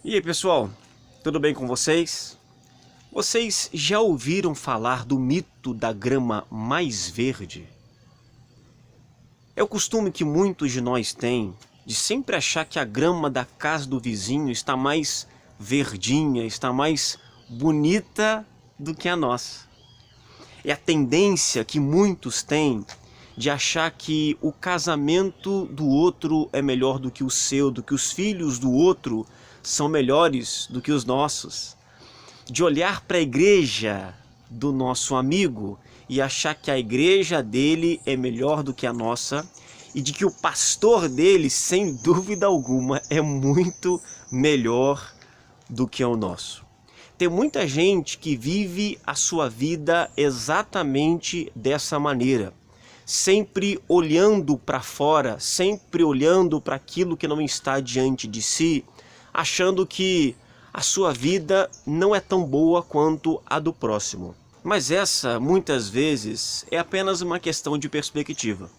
E aí, pessoal, tudo bem com vocês? Vocês já ouviram falar do mito da grama mais verde? É o costume que muitos de nós têm de sempre achar que a grama da casa do vizinho está mais verdinha, está mais bonita do que a nossa. É a tendência que muitos têm de achar que o casamento do outro é melhor do que o seu, do que os filhos do outro são melhores do que os nossos. De olhar para a igreja do nosso amigo e achar que a igreja dele é melhor do que a nossa e de que o pastor dele, sem dúvida alguma, é muito melhor do que o nosso. Tem muita gente que vive a sua vida exatamente dessa maneira, sempre olhando para fora, sempre olhando para aquilo que não está diante de si, achando que a sua vida não é tão boa quanto a do próximo. Mas essa, muitas vezes, é apenas uma questão de perspectiva.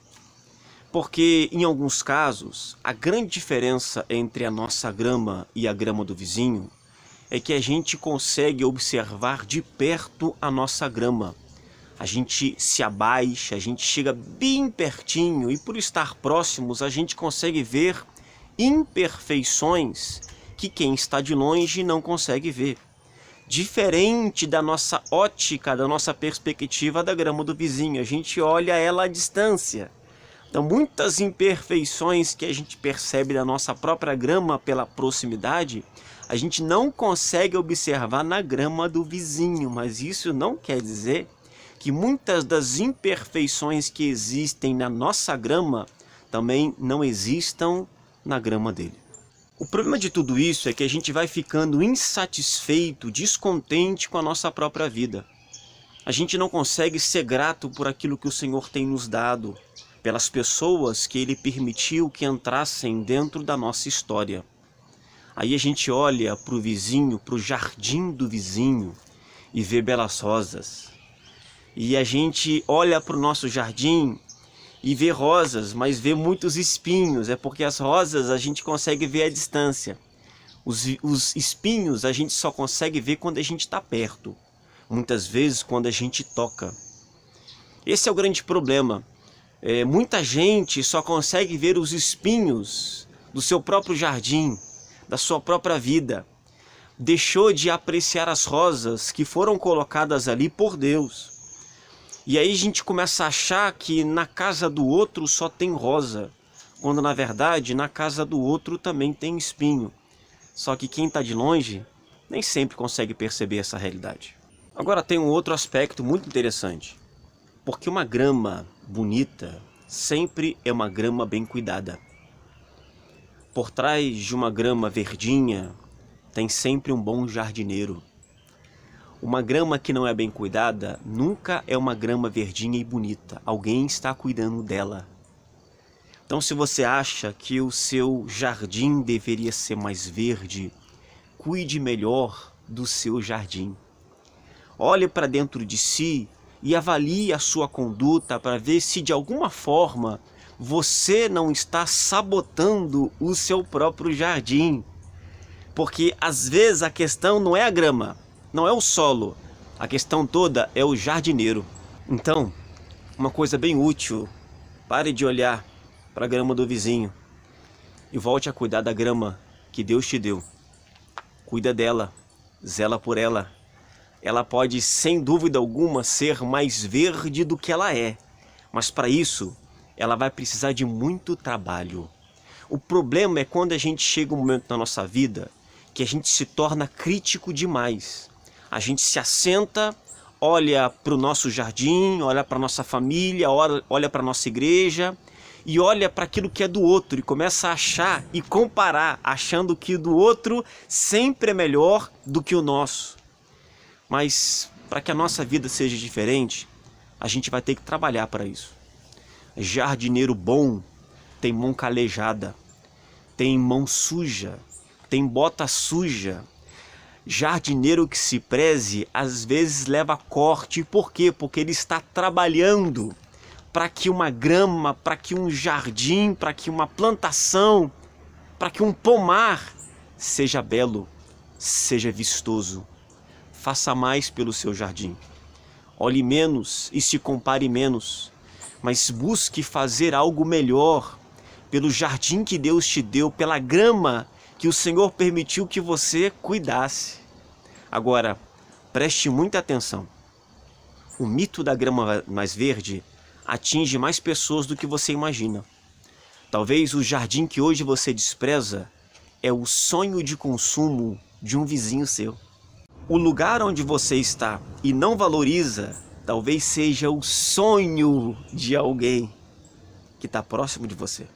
Porque, em alguns casos, a grande diferença entre a nossa grama e a grama do vizinho é que a gente consegue observar de perto a nossa grama. A gente se abaixa, a gente chega bem pertinho e, por estar próximos, a gente consegue ver imperfeições que quem está de longe não consegue ver. Diferente da nossa ótica, da nossa perspectiva da grama do vizinho, a gente olha ela à distância. Então, muitas imperfeições que a gente percebe da nossa própria grama pela proximidade, a gente não consegue observar na grama do vizinho, mas isso não quer dizer que muitas das imperfeições que existem na nossa grama também não existam na grama dele. O problema de tudo isso é que a gente vai ficando insatisfeito, descontente com a nossa própria vida. A gente não consegue ser grato por aquilo que o Senhor tem nos dado, pelas pessoas que Ele permitiu que entrassem dentro da nossa história. Aí a gente olha para o vizinho, para o jardim do vizinho e vê belas rosas. E a gente olha para o nosso jardim e vê rosas, mas vê muitos espinhos. É porque as rosas a gente consegue ver à distância. Os espinhos a gente só consegue ver quando a gente está perto. Muitas vezes quando a gente toca. Esse é o grande problema. Muita gente só consegue ver os espinhos do seu próprio jardim, da sua própria vida. Deixou de apreciar as rosas que foram colocadas ali por Deus. E aí a gente começa a achar que na casa do outro só tem rosa, quando na verdade na casa do outro também tem espinho. Só que quem está de longe nem sempre consegue perceber essa realidade. Agora tem um outro aspecto muito interessante, porque uma grama bonita sempre é uma grama bem cuidada. Por trás de uma grama verdinha tem sempre um bom jardineiro. Uma grama que não é bem cuidada nunca é uma grama verdinha e bonita. Alguém está cuidando dela. Então, se você acha que o seu jardim deveria ser mais verde, cuide melhor do seu jardim. Olhe para dentro de si e avalie a sua conduta para ver se de alguma forma você não está sabotando o seu próprio jardim. Porque às vezes a questão não é a grama, não é o solo, a questão toda é o jardineiro. Então, uma coisa bem útil, pare de olhar para a grama do vizinho e volte a cuidar da grama que Deus te deu. Cuida dela, zela por ela. Ela pode, sem dúvida alguma, ser mais verde do que ela é, mas para isso, ela vai precisar de muito trabalho. O problema é quando a gente chega um momento na nossa vida que a gente se torna crítico demais. A gente se assenta, olha para o nosso jardim, olha para a nossa família, olha para a nossa igreja e olha para aquilo que é do outro e começa a achar e comparar, achando que o do outro sempre é melhor do que o nosso. Mas para que a nossa vida seja diferente, a gente vai ter que trabalhar para isso. Jardineiro bom tem mão calejada, tem mão suja, tem bota suja. Jardineiro que se preze, às vezes leva corte. Por quê? Porque ele está trabalhando para que uma grama, para que um jardim, para que uma plantação, para que um pomar seja belo, seja vistoso. Faça mais pelo seu jardim. Olhe menos e se compare menos, mas busque fazer algo melhor pelo jardim que Deus te deu, pela grama que o Senhor permitiu que você cuidasse. Agora, preste muita atenção. O mito da grama mais verde atinge mais pessoas do que você imagina. Talvez o jardim que hoje você despreza é o sonho de consumo de um vizinho seu. O lugar onde você está e não valoriza, talvez seja o sonho de alguém que está próximo de você.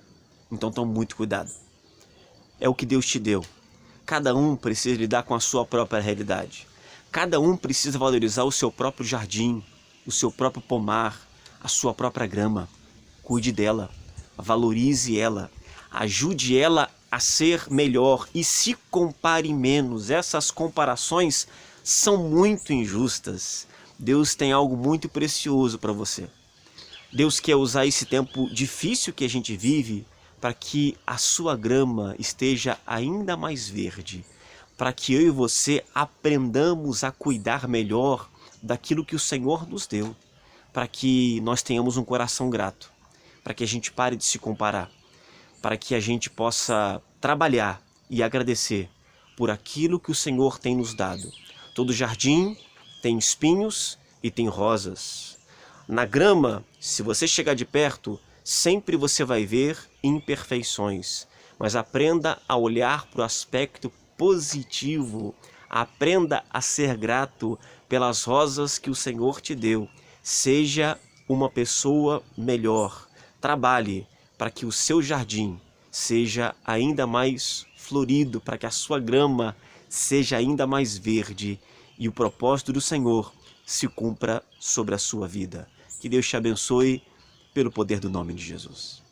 Então tome muito cuidado. É o que Deus te deu. Cada um precisa lidar com a sua própria realidade. Cada um precisa valorizar o seu próprio jardim, o seu próprio pomar, a sua própria grama. Cuide dela, valorize ela, ajude ela a ser melhor e se compare menos. Essas comparações são muito injustas. Deus tem algo muito precioso para você. Deus quer usar esse tempo difícil que a gente vive para que a sua grama esteja ainda mais verde, para que eu e você aprendamos a cuidar melhor daquilo que o Senhor nos deu, para que nós tenhamos um coração grato, para que a gente pare de se comparar, para que a gente possa trabalhar e agradecer por aquilo que o Senhor tem nos dado. Todo jardim tem espinhos e tem rosas. Na grama, se você chegar de perto, sempre você vai ver imperfeições, mas aprenda a olhar para o aspecto positivo, aprenda a ser grato pelas rosas que o Senhor te deu. Seja uma pessoa melhor, trabalhe para que o seu jardim seja ainda mais florido, para que a sua grama seja ainda mais verde e o propósito do Senhor se cumpra sobre a sua vida. Que Deus te abençoe pelo poder do nome de Jesus.